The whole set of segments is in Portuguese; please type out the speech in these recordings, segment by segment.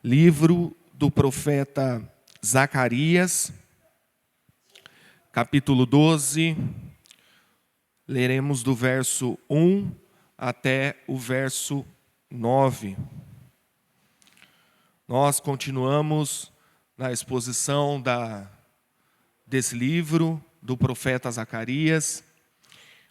Livro do profeta Zacarias, capítulo 12, leremos do verso 1 até o verso 9. Nós continuamos na exposição desse livro do profeta Zacarias,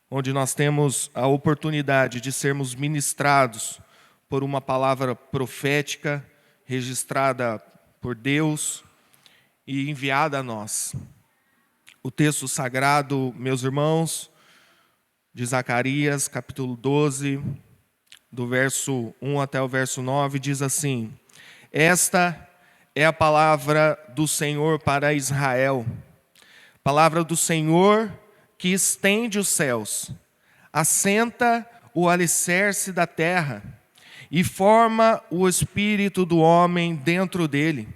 onde nós temos a oportunidade de sermos ministrados por uma palavra profética registrada por Deus e enviada a nós. O texto sagrado, meus irmãos, de Zacarias, capítulo 12, do verso 1 até o verso 9, diz assim: Esta é a palavra do Senhor para Israel, palavra do Senhor que estende os céus, assenta o alicerce da terra e forma o espírito do homem dentro dele.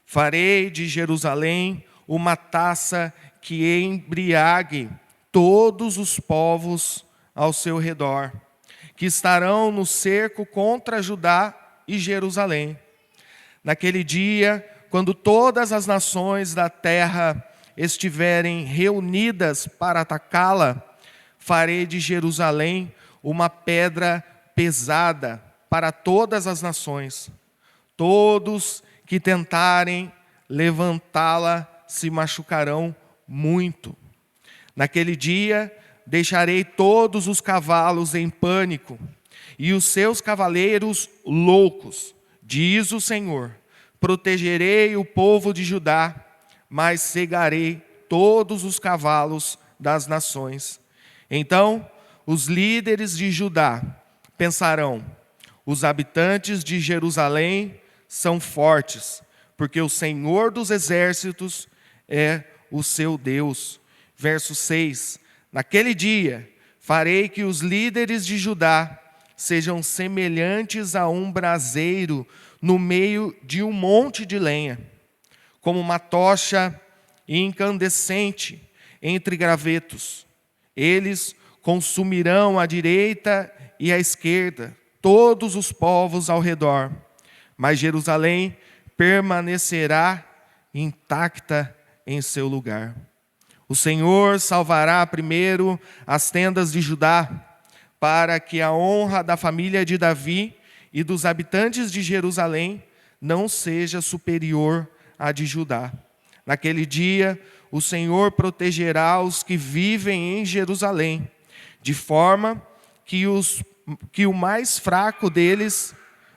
Farei de Jerusalém uma taça que embriague todos os povos ao seu redor, que estarão no cerco contra Judá e Jerusalém. Naquele dia, quando todas as nações da terra estiverem reunidas para atacá-la, farei de Jerusalém uma pedra pesada para todas as nações. Todos que tentarem levantá-la se machucarão muito. Naquele dia, deixarei todos os cavalos em pânico e os seus cavaleiros loucos, diz o Senhor. Protegerei o povo de Judá, mas cegarei todos os cavalos das nações. Então, os líderes de Judá pensarão: os habitantes de Jerusalém são fortes, porque o Senhor dos exércitos é o seu Deus. Verso 6: Naquele dia farei que os líderes de Judá sejam semelhantes a um braseiro no meio de um monte de lenha, como uma tocha incandescente entre gravetos. Eles consumirão à direita e à esquerda todos os povos ao redor, mas Jerusalém permanecerá intacta em seu lugar. O Senhor salvará primeiro as tendas de Judá, para que a honra da família de Davi e dos habitantes de Jerusalém não seja superior à de Judá. Naquele dia, o Senhor protegerá os que vivem em Jerusalém, de forma que o mais fraco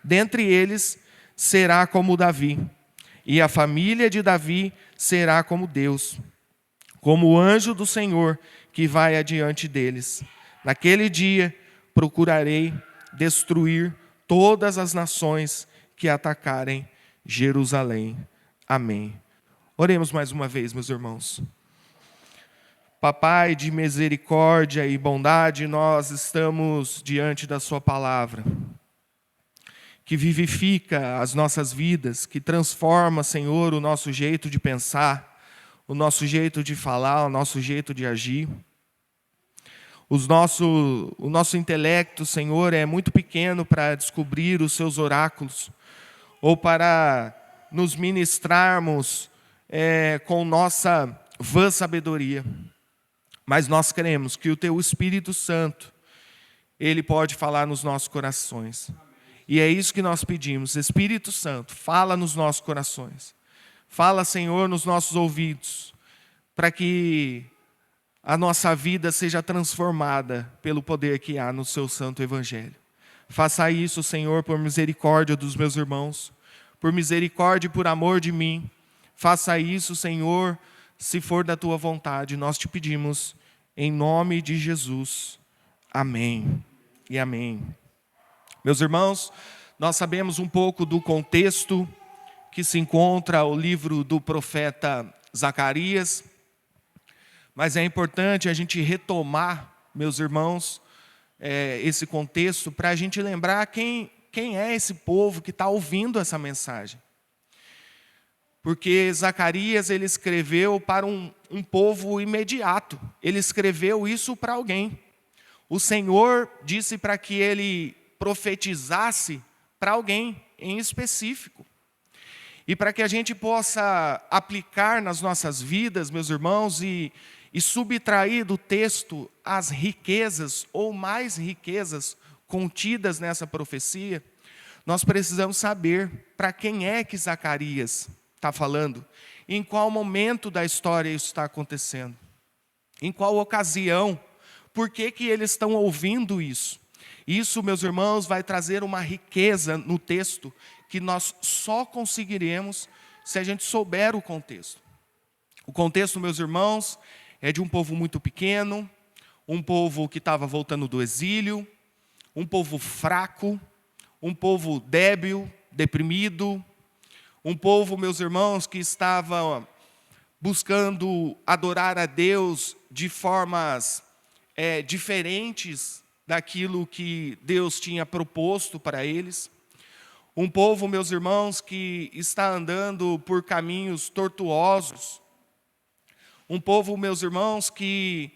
dentre eles, será como Davi, e a família de Davi será como Deus, como o anjo do Senhor que vai adiante deles. Naquele dia, procurarei destruir todas as nações que atacarem Jerusalém. Amém. Oremos mais uma vez, meus irmãos. Papai de misericórdia e bondade, nós estamos diante da sua palavra, que vivifica as nossas vidas, que transforma, Senhor, o nosso jeito de pensar, o nosso jeito de falar, o nosso jeito de agir. O nosso intelecto, Senhor, é muito pequeno para descobrir os seus oráculos, ou para nos ministrarmos com nossa vã sabedoria. Mas nós cremos que o Teu Espírito Santo, Ele pode falar nos nossos corações. E é isso que nós pedimos. Espírito Santo, fala nos nossos corações. Fala, Senhor, nos nossos ouvidos, para que a nossa vida seja transformada pelo poder que há no Seu Santo Evangelho. Faça isso, Senhor, por misericórdia dos meus irmãos, por misericórdia e por amor de mim. Faça isso, Senhor, se for da Tua vontade. Nós te pedimos, em nome de Jesus. Amém e amém. Meus irmãos, nós sabemos um pouco do contexto que se encontra o livro do profeta Zacarias, mas é importante a gente retomar, meus irmãos, esse contexto para a gente lembrar quem é esse povo que está ouvindo essa mensagem. Porque Zacarias, ele escreveu para um povo imediato, ele escreveu isso para alguém. O Senhor disse para que ele profetizasse para alguém em específico. E para que a gente possa aplicar nas nossas vidas, meus irmãos, e subtrair do texto as riquezas ou mais riquezas contidas nessa profecia, nós precisamos saber para quem é que Zacarias está falando, em qual momento da história isso está acontecendo, em qual ocasião, por que eles estão ouvindo isso. Isso, meus irmãos, vai trazer uma riqueza no texto que nós só conseguiremos se a gente souber o contexto. O contexto, meus irmãos, é de um povo muito pequeno, um povo que estava voltando do exílio, um povo fraco, um povo débil, deprimido, um povo, meus irmãos, que estava buscando adorar a Deus de formas diferentes daquilo que Deus tinha proposto para eles. Um povo, meus irmãos, que está andando por caminhos tortuosos. Um povo, meus irmãos, que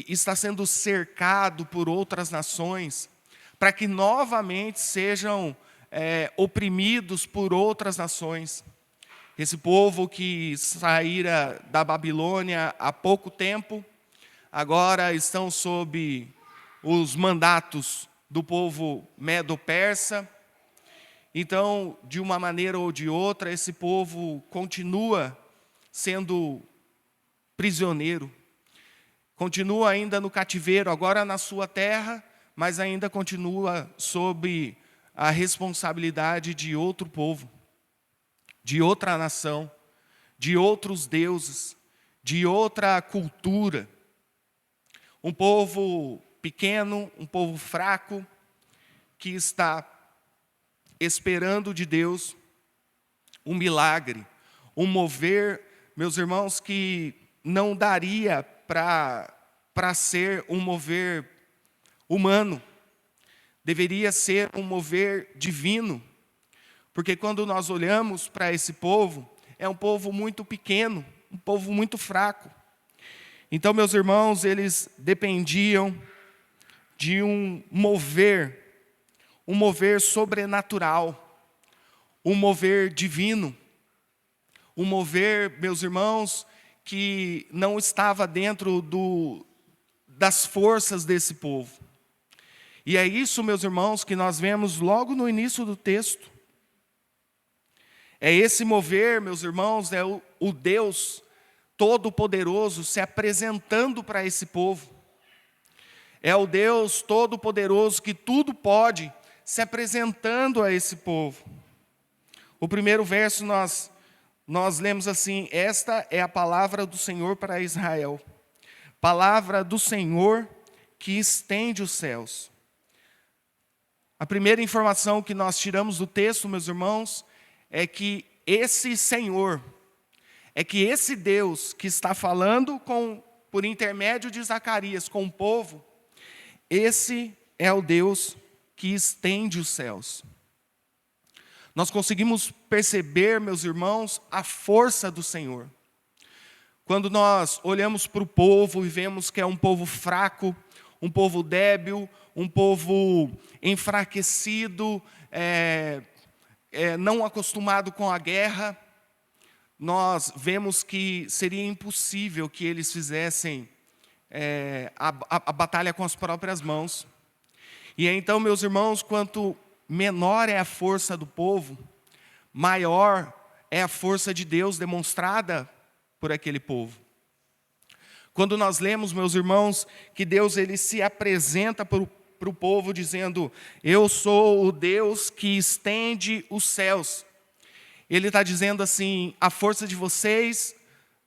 está sendo cercado por outras nações, para que novamente sejam oprimidos por outras nações. Esse povo que saíra da Babilônia há pouco tempo, agora estão sob os mandatos do povo medo-persa. Então, de uma maneira ou de outra, esse povo continua sendo prisioneiro, continua ainda no cativeiro, agora na sua terra, mas ainda continua sob a responsabilidade de outro povo, de outra nação, de outros deuses, de outra cultura. Um povo pequeno, um povo fraco, que está esperando de Deus um milagre, um mover, meus irmãos, que não daria para ser um mover humano, deveria ser um mover divino, porque quando nós olhamos para esse povo, é um povo muito pequeno, um povo muito fraco. Então, meus irmãos, eles dependiam de um mover sobrenatural, um mover divino, um mover, meus irmãos, que não estava dentro das forças desse povo. E é isso, meus irmãos, que nós vemos logo no início do texto. É esse mover, meus irmãos, é o Deus Todo-Poderoso se apresentando para esse povo. É o Deus Todo-Poderoso que tudo pode se apresentando a esse povo. O primeiro verso nós lemos assim: esta é a palavra do Senhor para Israel. Palavra do Senhor que estende os céus. A primeira informação que nós tiramos do texto, meus irmãos, é que esse Senhor, é que esse Deus que está falando por intermédio de Zacarias com o povo, esse é o Deus que estende os céus. Nós conseguimos perceber, meus irmãos, a força do Senhor. Quando nós olhamos para o povo e vemos que é um povo fraco, um povo débil, um povo enfraquecido, não acostumado com a guerra, nós vemos que seria impossível que eles fizessem a batalha com as próprias mãos. E então, meus irmãos, quanto menor é a força do povo, maior é a força de Deus demonstrada por aquele povo. Quando nós lemos, meus irmãos, que Deus ele se apresenta para o povo dizendo: eu sou o Deus que estende os céus. Ele está dizendo assim: a força de vocês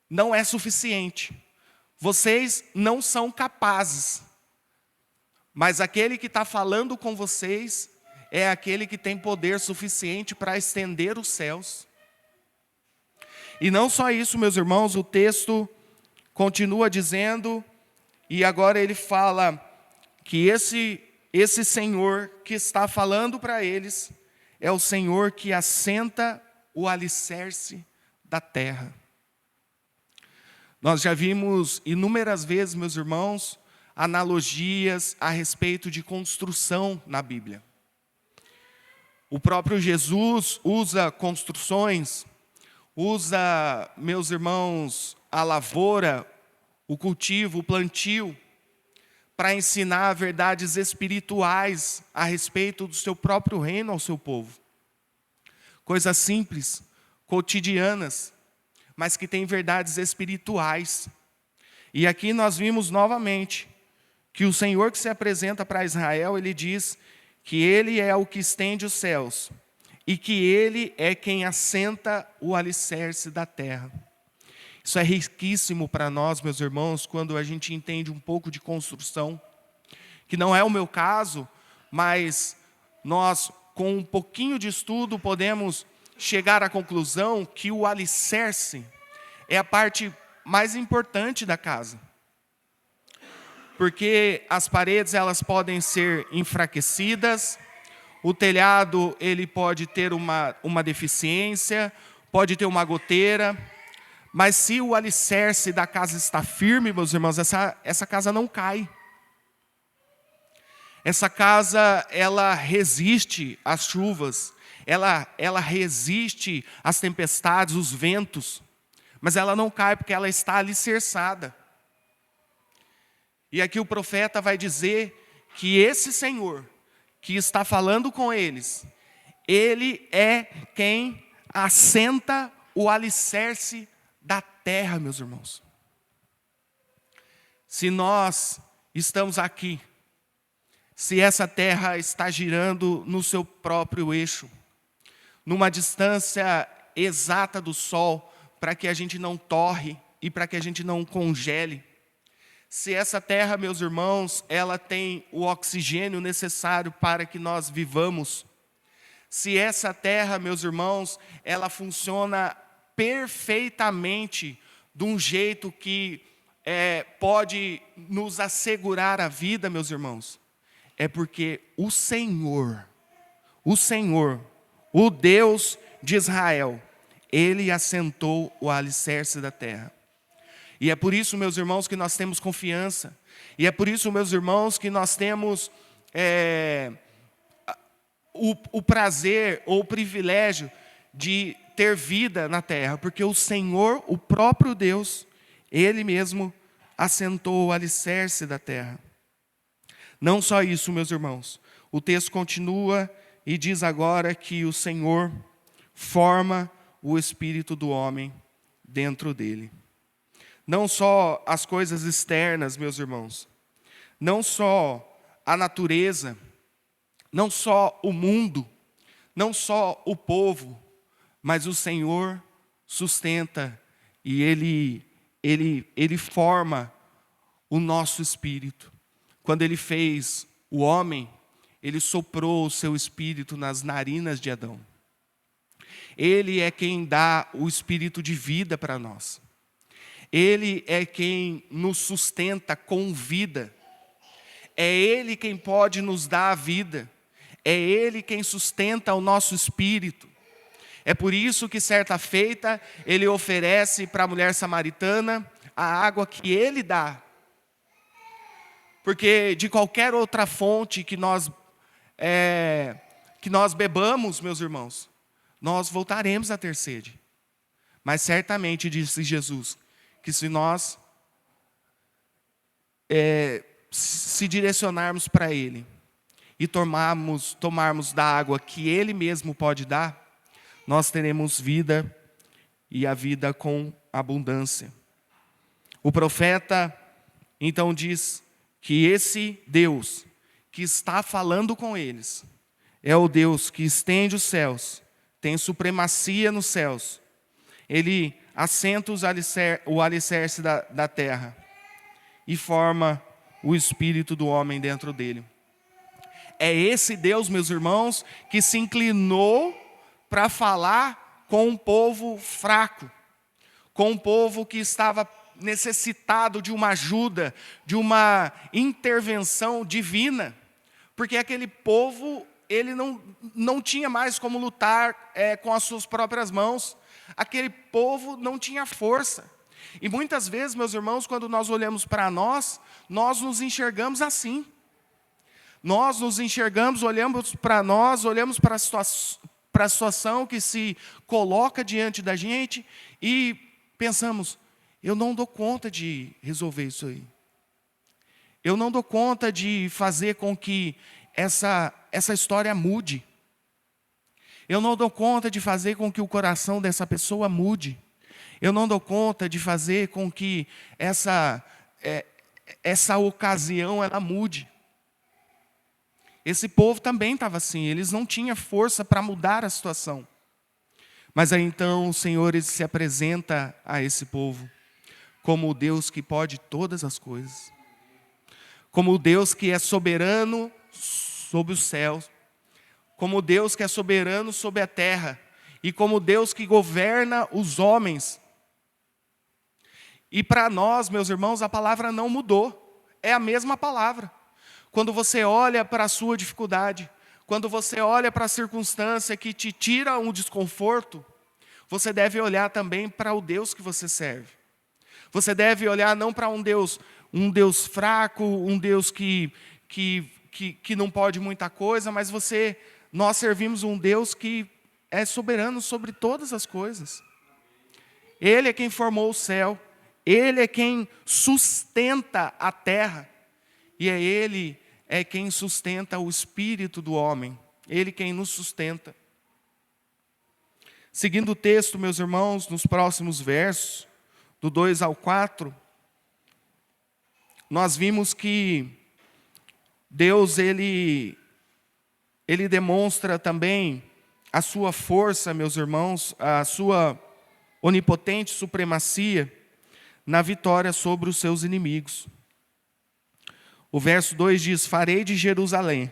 não é suficiente. Vocês não são capazes. Mas aquele que está falando com vocês é aquele que tem poder suficiente para estender os céus. E não só isso, meus irmãos, o texto continua dizendo, e agora ele fala que esse Senhor que está falando para eles é o Senhor que assenta o alicerce da terra. Nós já vimos inúmeras vezes, meus irmãos, analogias a respeito de construção na Bíblia. O próprio Jesus usa construções, usa, meus irmãos, a lavoura, o cultivo, o plantio, para ensinar verdades espirituais a respeito do seu próprio reino ao seu povo. Coisas simples, cotidianas, mas que têm verdades espirituais. E aqui nós vimos novamente que o Senhor que se apresenta para Israel, ele diz que ele é o que estende os céus e que ele é quem assenta o alicerce da terra. Isso é riquíssimo para nós, meus irmãos, quando a gente entende um pouco de construção, que não é o meu caso, mas nós, com um pouquinho de estudo, podemos chegar à conclusão que o alicerce é a parte mais importante da casa. Porque as paredes, elas podem ser enfraquecidas, o telhado, ele pode ter uma deficiência, pode ter uma goteira, mas se o alicerce da casa está firme, meus irmãos, essa casa não cai. Essa casa, ela resiste às chuvas, ela resiste às tempestades, os ventos, mas ela não cai porque ela está alicerçada. E aqui o profeta vai dizer que esse Senhor que está falando com eles, ele é quem assenta o alicerce da terra, meus irmãos. Se nós estamos aqui, se essa terra está girando no seu próprio eixo, numa distância exata do sol, para que a gente não torre e para que a gente não congele, se essa terra, meus irmãos, ela tem o oxigênio necessário para que nós vivamos, se essa terra, meus irmãos, ela funciona perfeitamente de um jeito que pode nos assegurar a vida, meus irmãos, é porque o Senhor, o Deus de Israel, ele assentou o alicerce da terra. E é por isso, meus irmãos, que nós temos confiança. E é por isso, meus irmãos, que nós temos o prazer ou o privilégio de ter vida na terra. Porque o Senhor, o próprio Deus, ele mesmo assentou o alicerce da terra. Não só isso, meus irmãos. O texto continua e diz agora que o Senhor forma o espírito do homem dentro dele. Não só as coisas externas, meus irmãos, não só a natureza, não só o mundo, não só o povo, mas o Senhor sustenta e Ele forma o nosso espírito. Quando Ele fez o homem, Ele soprou o seu espírito nas narinas de Adão. Ele é quem dá o espírito de vida para nós. Ele é quem nos sustenta com vida. É Ele quem pode nos dar a vida. É Ele quem sustenta o nosso espírito. É por isso que, certa feita, Ele oferece para a mulher samaritana a água que Ele dá. Porque de qualquer outra fonte que nós bebamos, meus irmãos, nós voltaremos a ter sede. Mas certamente, disse Jesus, que se nós se direcionarmos para Ele e tomarmos da água que Ele mesmo pode dar, nós teremos vida e a vida com abundância. O profeta então diz que esse Deus que está falando com eles é o Deus que estende os céus, tem supremacia nos céus. Ele assenta o alicerce da terra e forma o espírito do homem dentro dele. É esse Deus, meus irmãos, que se inclinou para falar com um povo fraco, com um povo que estava necessitado de uma ajuda, de uma intervenção divina, porque aquele povo, ele não tinha mais como lutar com as suas próprias mãos. Aquele povo não tinha força. E muitas vezes, meus irmãos, quando nós olhamos para nós nos enxergamos assim. nós nos enxergamos, olhamos para nós, olhamos para a situação que se coloca diante da gente e pensamos, eu não dou conta de resolver isso aí. Eu não dou conta de fazer com que essa história mude. Eu não dou conta de fazer com que o coração dessa pessoa mude. Eu não dou conta de fazer com que essa ocasião ela mude. Esse povo também estava assim, eles não tinham força para mudar a situação. Mas aí então o Senhor ele se apresenta a esse povo como o Deus que pode todas as coisas. Como o Deus que é soberano sobre os céus. Como o Deus que é soberano sobre a terra. E como o Deus que governa os homens. E para nós, meus irmãos, a palavra não mudou. É a mesma palavra. Quando você olha para a sua dificuldade, quando você olha para a circunstância que te tira um desconforto, você deve olhar também para o Deus que você serve. Você deve olhar não para um Deus fraco, um Deus que não pode muita coisa, mas nós servimos um Deus que é soberano sobre todas as coisas. Ele é quem formou o céu, Ele é quem sustenta a terra, e Ele é quem sustenta o espírito do homem, Ele quem nos sustenta. Seguindo o texto, meus irmãos, nos próximos versos, do 2 ao 4, nós vimos que Deus, Ele demonstra também a sua força, meus irmãos, a sua onipotente supremacia na vitória sobre os seus inimigos. O verso 2 diz, farei de Jerusalém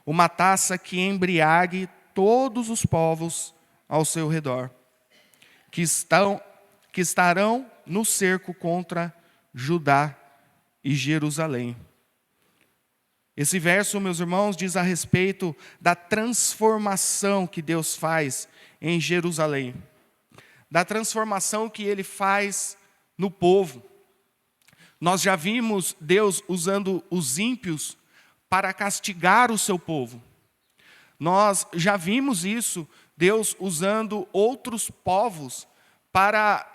uma taça que embriague todos os povos ao seu redor, que estarão no cerco contra Judá e Jerusalém. Esse verso, meus irmãos, diz a respeito da transformação que Deus faz em Jerusalém, da transformação que Ele faz no povo. Nós já vimos Deus usando os ímpios para castigar o seu povo. Nós já vimos isso, Deus usando outros povos para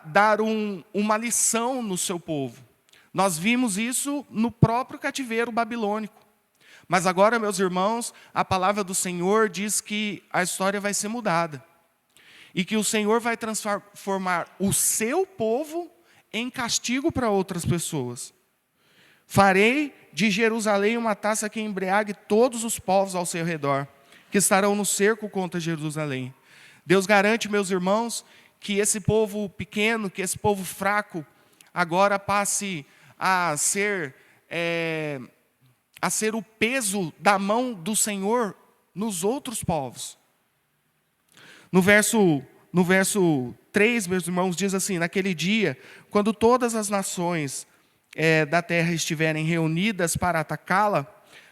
dar uma lição no seu povo. Nós vimos isso no próprio cativeiro babilônico. Mas agora, meus irmãos, a palavra do Senhor diz que a história vai ser mudada. E que o Senhor vai transformar o seu povo em castigo para outras pessoas. Farei de Jerusalém uma taça que embriague todos os povos ao seu redor, que estarão no cerco contra Jerusalém. Deus garante, meus irmãos, que esse povo pequeno, que esse povo fraco, agora passe a ser o peso da mão do Senhor nos outros povos. No verso 3, meus irmãos, diz assim, naquele dia, quando todas as nações da terra estiverem reunidas para atacá-la,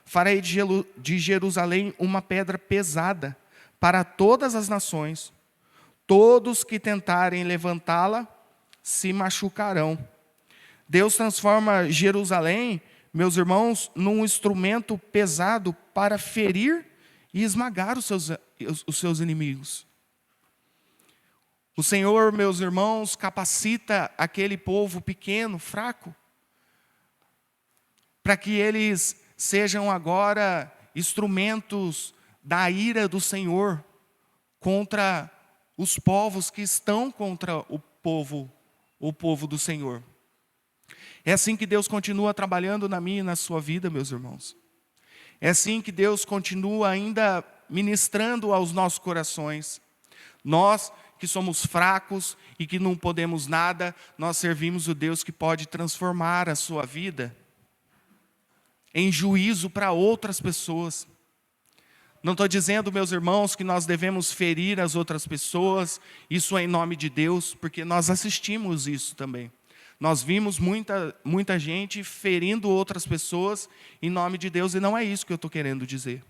farei de Jerusalém uma pedra pesada para todas as nações. Todos que tentarem levantá-la se machucarão. Deus transforma Jerusalém, meus irmãos, num instrumento pesado para ferir e esmagar os seus inimigos. O Senhor, meus irmãos, capacita aquele povo pequeno, fraco, para que eles sejam agora instrumentos da ira do Senhor contra os povos que estão contra o povo do Senhor. É assim que Deus continua trabalhando na minha e na sua vida, meus irmãos. É assim que Deus continua ainda ministrando aos nossos corações. Nós que somos fracos e que não podemos nada, nós servimos o Deus que pode transformar a sua vida em juízo para outras pessoas. Não estou dizendo, meus irmãos, que nós devemos ferir as outras pessoas, isso é em nome de Deus, porque nós assistimos isso também. Nós vimos muita gente ferindo outras pessoas em nome de Deus, e não é isso que eu estou querendo dizer.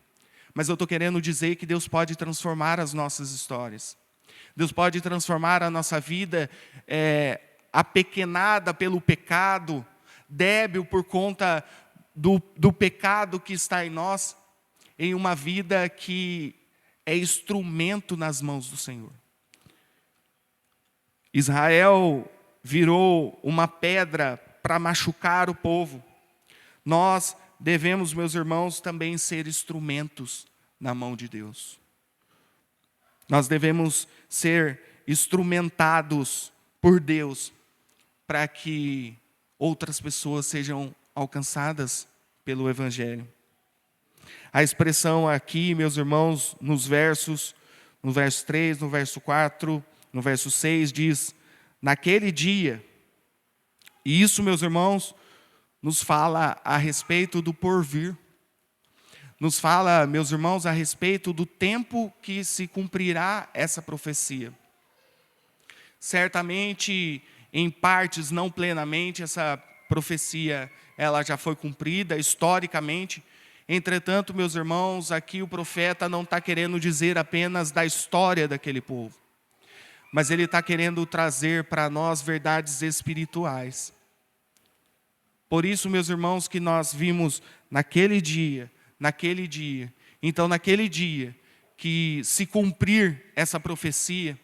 Mas eu estou querendo dizer que Deus pode transformar as nossas histórias. Deus pode transformar a nossa vida apequenada pelo pecado, débil por conta do pecado que está em nós, em uma vida que é instrumento nas mãos do Senhor. Israel virou uma pedra para machucar o povo. Nós devemos, meus irmãos, também ser instrumentos na mão de Deus. Nós devemos ser instrumentados por Deus para que outras pessoas sejam alcançadas pelo Evangelho. A expressão aqui, meus irmãos, no verso 3, no verso 4, no verso 6, diz: naquele dia. E isso, meus irmãos, nos fala a respeito do porvir. Nos fala, meus irmãos, a respeito do tempo que se cumprirá essa profecia. Certamente, em partes, não plenamente, essa profecia ela já foi cumprida historicamente. Entretanto, meus irmãos, aqui o profeta não está querendo dizer apenas da história daquele povo, mas ele está querendo trazer para nós verdades espirituais. Por isso, meus irmãos, que nós vimos naquele dia. Então, naquele dia que se cumprir essa profecia,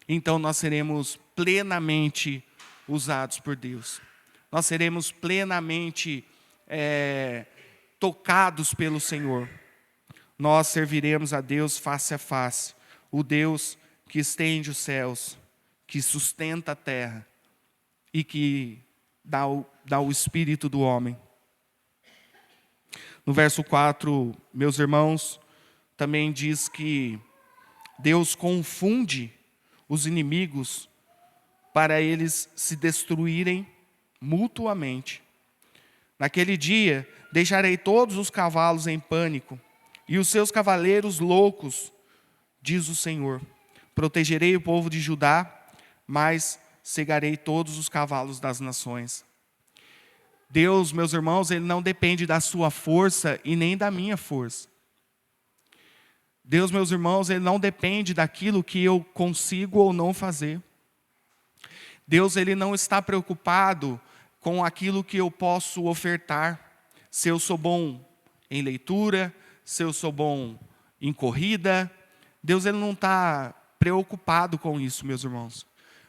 então nós seremos plenamente usados por Deus. Nós seremos plenamente tocados pelo Senhor. Nós serviremos a Deus face a face, o Deus que estende os céus, que sustenta a terra e que dá o espírito do homem. No verso 4, meus irmãos, também diz que Deus confunde os inimigos para eles se destruírem mutuamente. Naquele dia, deixarei todos os cavalos em pânico e os seus cavaleiros loucos, diz o Senhor. Protegerei o povo de Judá, mas cegarei todos os cavalos das nações. Deus, meus irmãos, Ele não depende da sua força e nem da minha força. Deus, meus irmãos, Ele não depende daquilo que eu consigo ou não fazer. Deus, Ele não está preocupado com aquilo que eu posso ofertar. Se eu sou bom em leitura, se eu sou bom em corrida. Deus, Ele não está preocupado com isso, meus irmãos.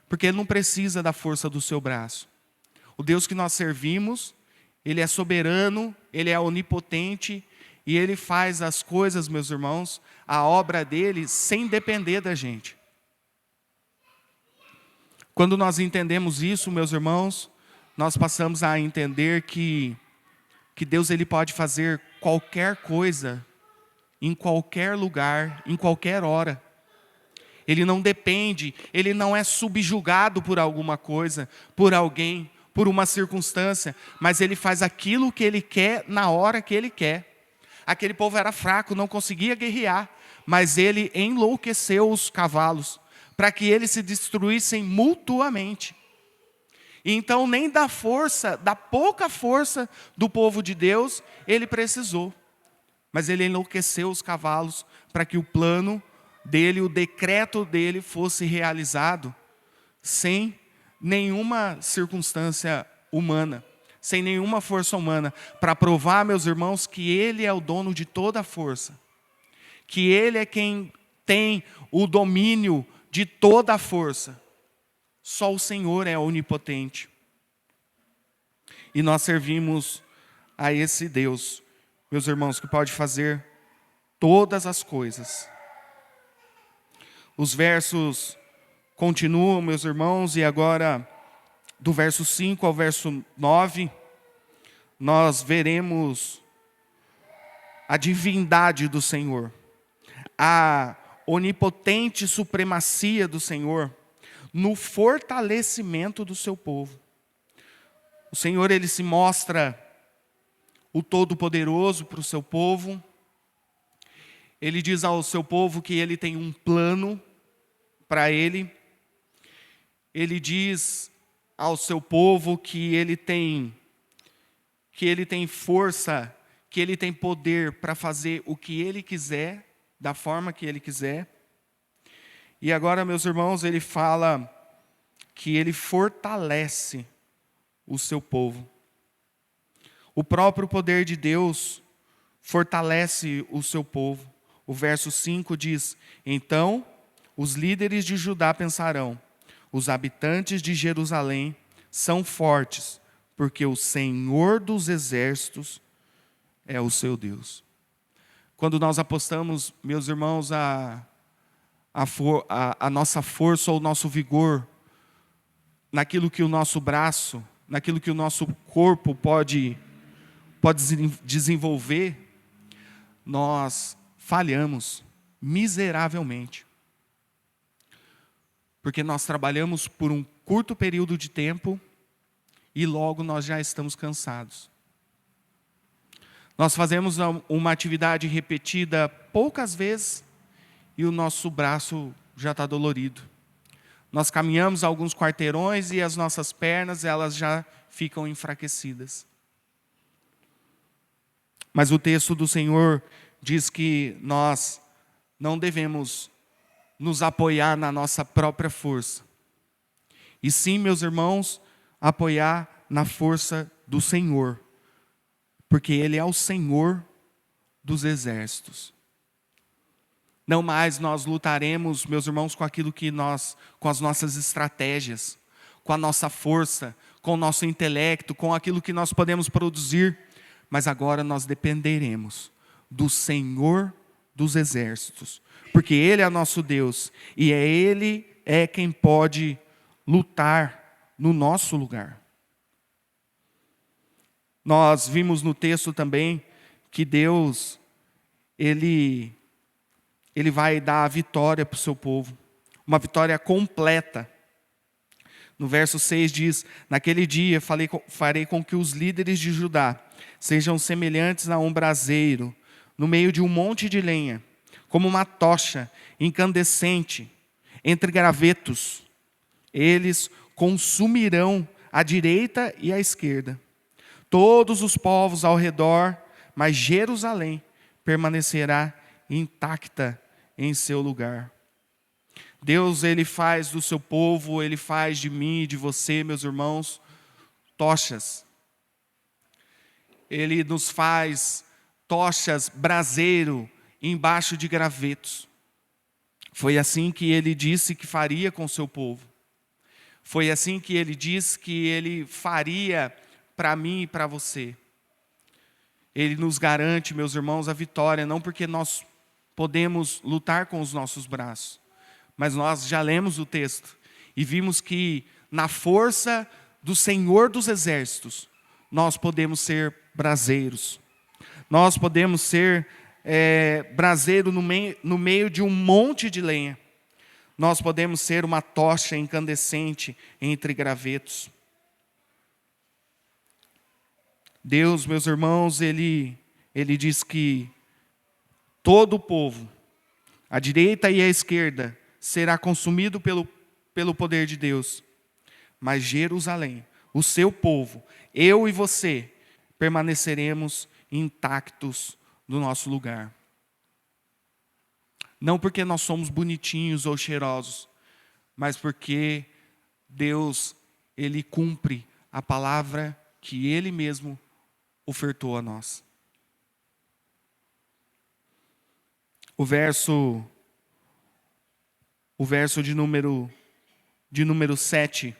Porque Ele não precisa da força do seu braço. O Deus que nós servimos, Ele é soberano, Ele é onipotente, e Ele faz as coisas, meus irmãos, a obra dEle, sem depender da gente. Quando nós entendemos isso, meus irmãos, nós passamos a entender que Deus Ele pode fazer qualquer coisa, em qualquer lugar, em qualquer hora. Ele não depende, Ele não é subjugado por alguma coisa, por alguém, por uma circunstância, mas Ele faz aquilo que Ele quer, na hora que Ele quer. Aquele povo era fraco, não conseguia guerrear, mas Ele enlouqueceu os cavalos, para que eles se destruíssem mutuamente. E então nem da força, da pouca força do povo de Deus, Ele precisou. Mas Ele enlouqueceu os cavalos, para que o plano dEle, o decreto dEle fosse realizado, sem nenhuma circunstância humana, sem nenhuma força humana, para provar, meus irmãos, que Ele é o dono de toda a força, que Ele é quem tem o domínio de toda a força. Só o Senhor é onipotente. E nós servimos a esse Deus, meus irmãos, que pode fazer todas as coisas. Os versos continuam, meus irmãos, e agora, do verso 5 ao verso 9, nós veremos a divindade do Senhor, a onipotente supremacia do Senhor, no fortalecimento do seu povo. O Senhor, Ele se mostra o Todo-Poderoso para o seu povo. Ele diz ao seu povo que Ele tem um plano para ele. Ele diz ao seu povo que Ele tem força, que Ele tem poder para fazer o que Ele quiser, da forma que Ele quiser. E agora, meus irmãos, Ele fala que Ele fortalece o seu povo. O próprio poder de Deus fortalece o seu povo. O verso 5 diz: então os líderes de Judá pensarão, os habitantes de Jerusalém são fortes, porque o Senhor dos exércitos é o seu Deus. Quando nós apostamos, meus irmãos, a nossa força ou o nosso vigor naquilo que o nosso braço, naquilo que o nosso corpo pode desenvolver, nós falhamos miseravelmente. Porque nós trabalhamos por um curto período de tempo e logo nós já estamos cansados. Nós fazemos uma atividade repetida poucas vezes e o nosso braço já está dolorido. Nós caminhamos alguns quarteirões e as nossas pernas, elas já ficam enfraquecidas. Mas o texto do Senhor diz que nós não devemos nos apoiar na nossa própria força. E sim, meus irmãos, apoiar na força do Senhor. Porque Ele é o Senhor dos exércitos. Não mais nós lutaremos, meus irmãos, com aquilo que com as nossas estratégias, com a nossa força, com o nosso intelecto, com aquilo que nós podemos produzir. Mas agora nós dependeremos do Senhor dos exércitos. Porque Ele é nosso Deus e Ele é quem pode lutar no nosso lugar. Nós vimos no texto também que Deus, Ele vai dar a vitória para o seu povo. Uma vitória completa. No verso 6 diz: naquele dia farei com que os líderes de Judá sejam semelhantes a um braseiro no meio de um monte de lenha, como uma tocha incandescente entre gravetos. Eles consumirão à direita e à esquerda todos os povos ao redor, mas Jerusalém permanecerá intacta em seu lugar. Deus, Ele faz do seu povo, Ele faz de mim e de você, meus irmãos, tochas. Ele nos faz tochas, braseiro, embaixo de gravetos. Foi assim que Ele disse que faria com o seu povo. Foi assim que Ele disse que Ele faria para mim e para você. Ele nos garante, meus irmãos, a vitória, não porque nós podemos lutar com os nossos braços, mas nós já lemos o texto e vimos que na força do Senhor dos exércitos, nós podemos ser braseiros. Nós podemos ser braseiro no meio de um monte de lenha. Nós podemos ser uma tocha incandescente entre gravetos. Deus, meus irmãos, Ele diz que todo o povo, à direita e à esquerda, será consumido pelo poder de Deus. Mas Jerusalém, o seu povo, eu e você, permaneceremos intactos no nosso lugar. Não porque nós somos bonitinhos ou cheirosos, mas porque Deus, Ele cumpre a palavra que Ele mesmo ofertou a nós. O verso de número 7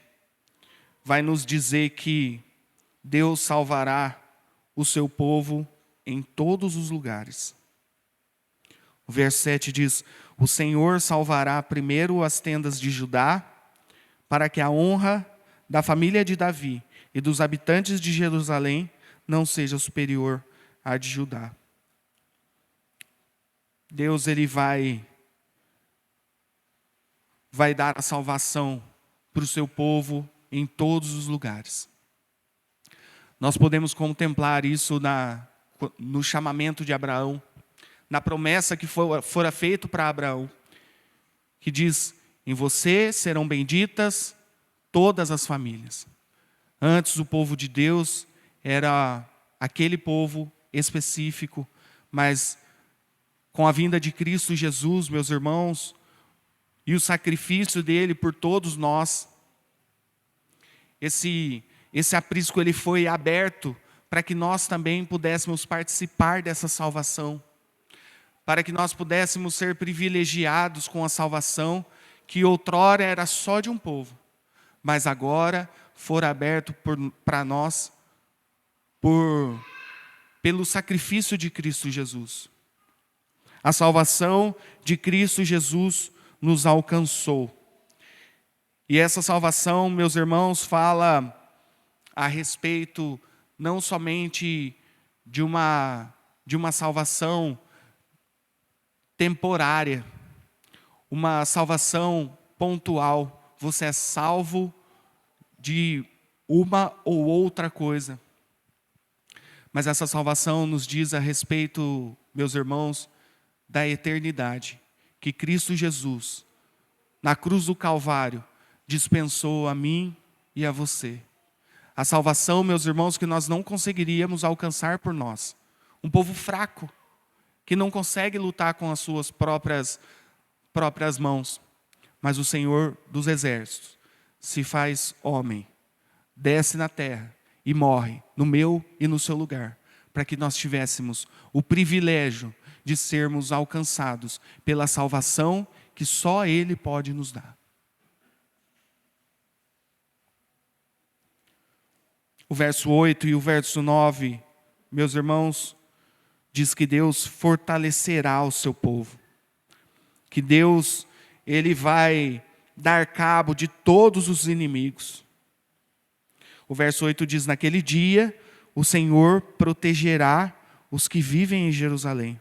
vai nos dizer que Deus salvará o seu povo em todos os lugares. O verso 7 diz: o Senhor salvará primeiro as tendas de Judá, para que a honra da família de Davi e dos habitantes de Jerusalém não seja superior à de Judá. Deus, Ele vai dar a salvação para o seu povo em todos os lugares. Nós podemos contemplar isso no chamamento de Abraão, na promessa que fora feita para Abraão, que diz: em você serão benditas todas as famílias. Antes o povo de Deus era aquele povo específico, mas com a vinda de Cristo Jesus, meus irmãos, e o sacrifício dele por todos nós, esse aprisco ele foi aberto para que nós também pudéssemos participar dessa salvação, para que nós pudéssemos ser privilegiados com a salvação que outrora era só de um povo, mas agora for aberto para nós pelo sacrifício de Cristo Jesus. A salvação de Cristo Jesus nos alcançou. E essa salvação, meus irmãos, fala a respeito não somente de uma salvação temporária, uma salvação pontual. Você é salvo de uma ou outra coisa. Mas essa salvação nos diz a respeito, meus irmãos, da eternidade, que Cristo Jesus, na cruz do Calvário, dispensou a mim e a você. A salvação, meus irmãos, que nós não conseguiríamos alcançar por nós. Um povo fraco, que não consegue lutar com as suas próprias mãos. Mas o Senhor dos Exércitos se faz homem, desce na terra e morre no meu e no seu lugar, para que nós tivéssemos o privilégio de sermos alcançados pela salvação que só Ele pode nos dar. O verso 8 e o verso 9, meus irmãos, diz que Deus fortalecerá o seu povo. Que Deus, Ele vai dar cabo de todos os inimigos. O verso 8 diz: naquele dia, o Senhor protegerá os que vivem em Jerusalém,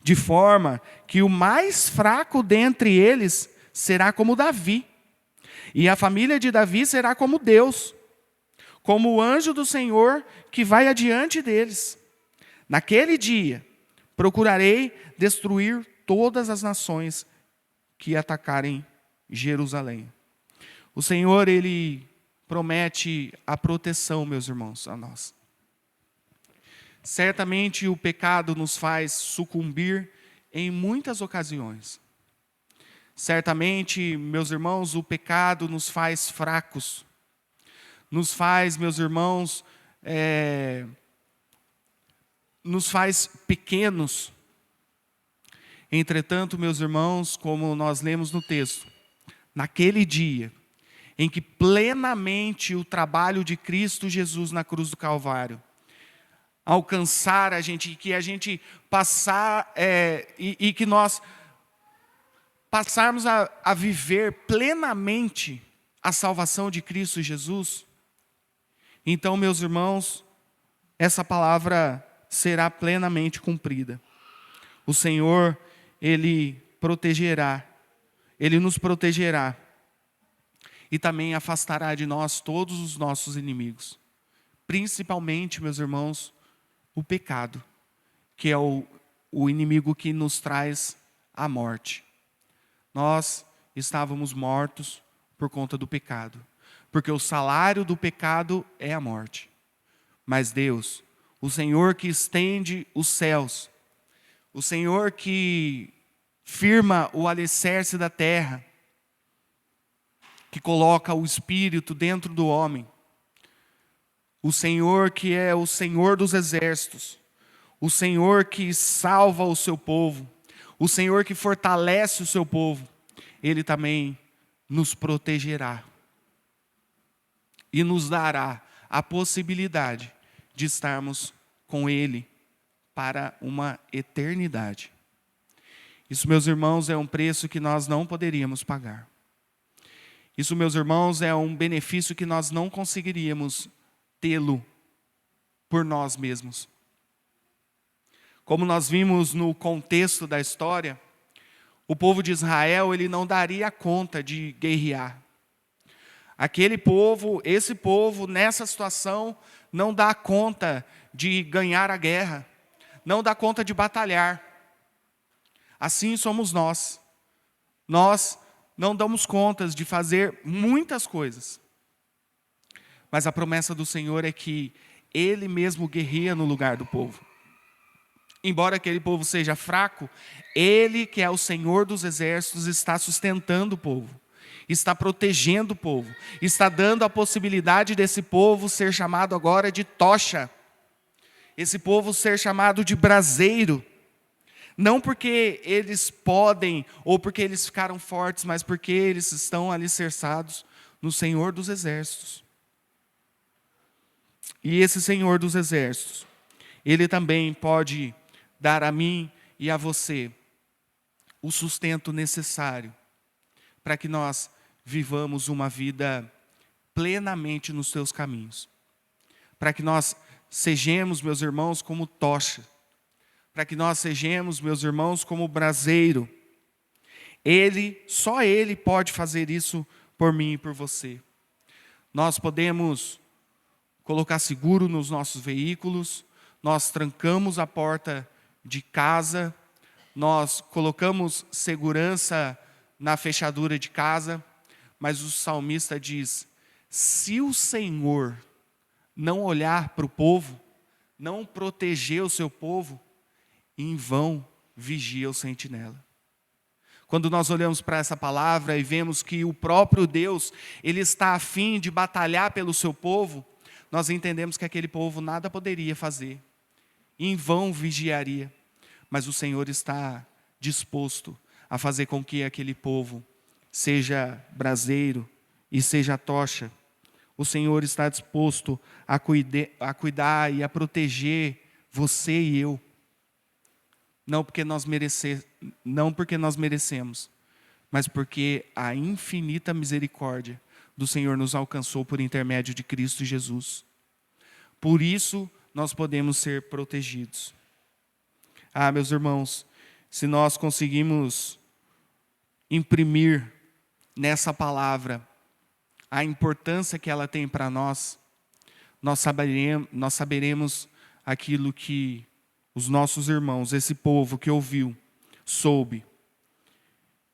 de forma que o mais fraco dentre eles será como Davi, e a família de Davi será como Deus, como o anjo do Senhor que vai adiante deles. Naquele dia, procurarei destruir todas as nações que atacarem Jerusalém. O Senhor, Ele promete a proteção, meus irmãos, a nós. Certamente o pecado nos faz sucumbir em muitas ocasiões. Certamente, meus irmãos, o pecado nos faz fracos. Nos faz, meus irmãos, nos faz pequenos. Entretanto, meus irmãos, como nós lemos no texto, naquele dia em que plenamente o trabalho de Cristo Jesus na cruz do Calvário alcançar a gente, que a gente passar, e que nós passarmos a viver plenamente a salvação de Cristo Jesus, então, meus irmãos, essa palavra será plenamente cumprida. O Senhor, Ele protegerá, Ele nos protegerá e também afastará de nós todos os nossos inimigos. Principalmente, meus irmãos, o pecado, que é o inimigo que nos traz a morte. Nós estávamos mortos por conta do pecado, porque o salário do pecado é a morte. Mas Deus, o Senhor que estende os céus, o Senhor que firma o alicerce da terra, que coloca o Espírito dentro do homem, o Senhor que é o Senhor dos exércitos, o Senhor que salva o seu povo, o Senhor que fortalece o seu povo, Ele também nos protegerá e nos dará a possibilidade de estarmos com Ele para uma eternidade. Isso, meus irmãos, é um preço que nós não poderíamos pagar. Isso, meus irmãos, é um benefício que nós não conseguiríamos tê-lo por nós mesmos. Como nós vimos no contexto da história, o povo de Israel, ele não daria conta de guerrear. Esse povo, nessa situação, não dá conta de ganhar a guerra, não dá conta de batalhar. Assim somos nós. Nós não damos contas de fazer muitas coisas. Mas a promessa do Senhor é que Ele mesmo guerreia no lugar do povo. Embora aquele povo seja fraco, Ele, que é o Senhor dos exércitos, está sustentando o povo. está protegendo o povo, está dando a possibilidade desse povo ser chamado agora de tocha, esse povo ser chamado de braseiro, não porque eles podem ou porque eles ficaram fortes, mas porque eles estão alicerçados no Senhor dos Exércitos. E esse Senhor dos Exércitos, Ele também pode dar a mim e a você o sustento necessário para que nós vivamos uma vida plenamente nos seus caminhos. Para que nós sejamos, meus irmãos, como tocha. Para que nós sejamos, meus irmãos, como braseiro. Só Ele pode fazer isso por mim e por você. Nós podemos colocar seguro nos nossos veículos, nós trancamos a porta de casa, nós colocamos segurança na fechadura de casa, mas o salmista diz: se o Senhor não olhar para o povo, não proteger o seu povo, em vão vigia o sentinela. Quando nós olhamos para essa palavra e vemos que o próprio Deus, Ele está a fim de batalhar pelo seu povo, nós entendemos que aquele povo nada poderia fazer, em vão vigiaria, mas o Senhor está disposto a fazer com que aquele povo seja braseiro e seja tocha. O Senhor está disposto a cuidar e a proteger você e eu, não porque nós merecemos, mas porque a infinita misericórdia do Senhor nos alcançou por intermédio de Cristo Jesus. Por isso, nós podemos ser protegidos. Meus irmãos, se nós conseguimos imprimir nessa palavra a importância que ela tem para nós, nós saberemos aquilo que os nossos irmãos, esse povo que ouviu, soube,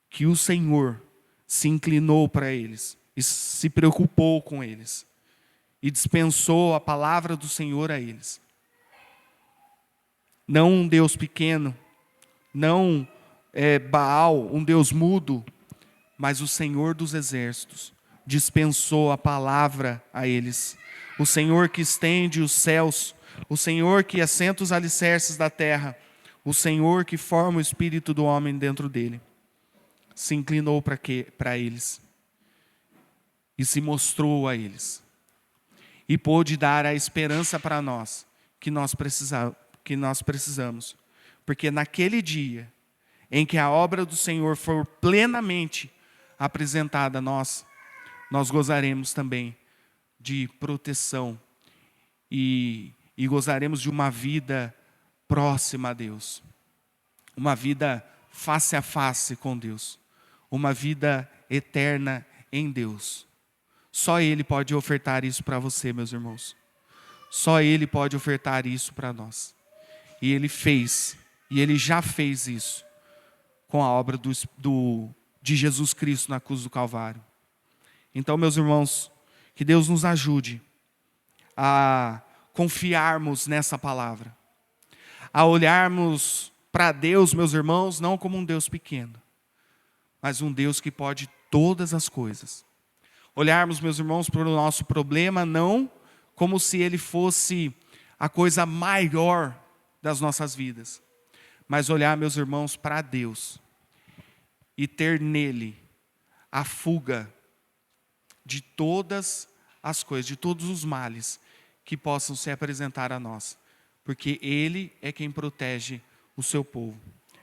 que o Senhor se inclinou para eles e se preocupou com eles e dispensou a palavra do Senhor a eles. Não um Deus pequeno, não Baal, um Deus mudo, mas o Senhor dos Exércitos dispensou a palavra a eles. O Senhor que estende os céus, o Senhor que assenta os alicerces da terra, o Senhor que forma o espírito do homem dentro dele, se inclinou para eles e se mostrou a eles e pôde dar a esperança para nós que nós precisamos, porque naquele dia em que a obra do Senhor for plenamente apresentada a nós gozaremos também de proteção e gozaremos de uma vida próxima a Deus, uma vida face a face com Deus, uma vida eterna em Deus. Só Ele pode ofertar isso para você, meus irmãos. Só Ele pode ofertar isso para nós. E Ele fez, e Ele já fez isso com a obra de Jesus Cristo na cruz do Calvário. Então, meus irmãos, que Deus nos ajude a confiarmos nessa palavra, a olharmos para Deus, meus irmãos, não como um Deus pequeno, mas um Deus que pode todas as coisas. Olharmos, meus irmãos, para o nosso problema não como se ele fosse a coisa maior das nossas vidas, mas olhar, meus irmãos, para Deus e ter nele a fuga de todas as coisas, de todos os males que possam se apresentar a nós, porque Ele é quem protege o seu povo.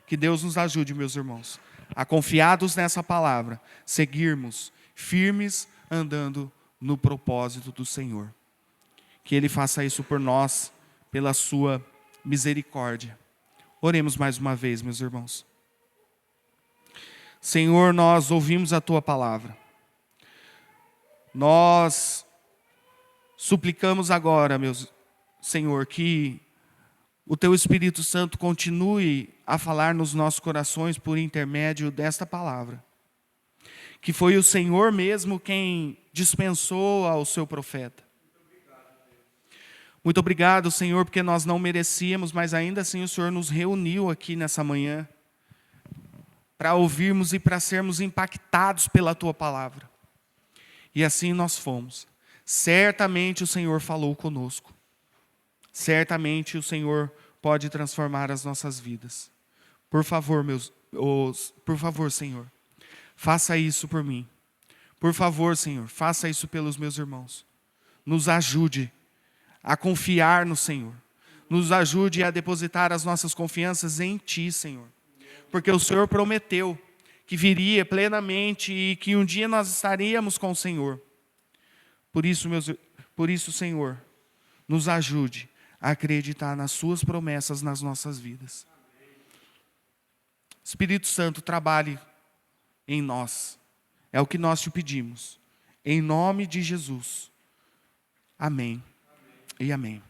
Que Deus nos ajude, meus irmãos, a confiados nessa palavra, seguirmos firmes andando no propósito do Senhor. Que Ele faça isso por nós, pela sua misericórdia. Oremos mais uma vez, meus irmãos. Senhor, nós ouvimos a Tua palavra. Nós suplicamos agora, meu Senhor, que o Teu Espírito Santo continue a falar nos nossos corações por intermédio desta palavra. Que foi o Senhor mesmo quem dispensou ao Seu profeta. Muito obrigado, Senhor, porque nós não merecíamos, mas ainda assim o Senhor nos reuniu aqui nessa manhã para ouvirmos e para sermos impactados pela tua palavra. E assim nós fomos. Certamente o Senhor falou conosco. Certamente o Senhor pode transformar as nossas vidas. Por favor, por favor, Senhor, faça isso por mim. Por favor, Senhor, faça isso pelos meus irmãos. Nos ajude a confiar no Senhor. Nos ajude a depositar as nossas confianças em Ti, Senhor. Porque o Senhor prometeu que viria plenamente e que um dia nós estaríamos com o Senhor. Por isso, Senhor, nos ajude a acreditar nas Suas promessas nas nossas vidas. Espírito Santo, trabalhe em nós. É o que nós te pedimos. Em nome de Jesus. Amém e amém.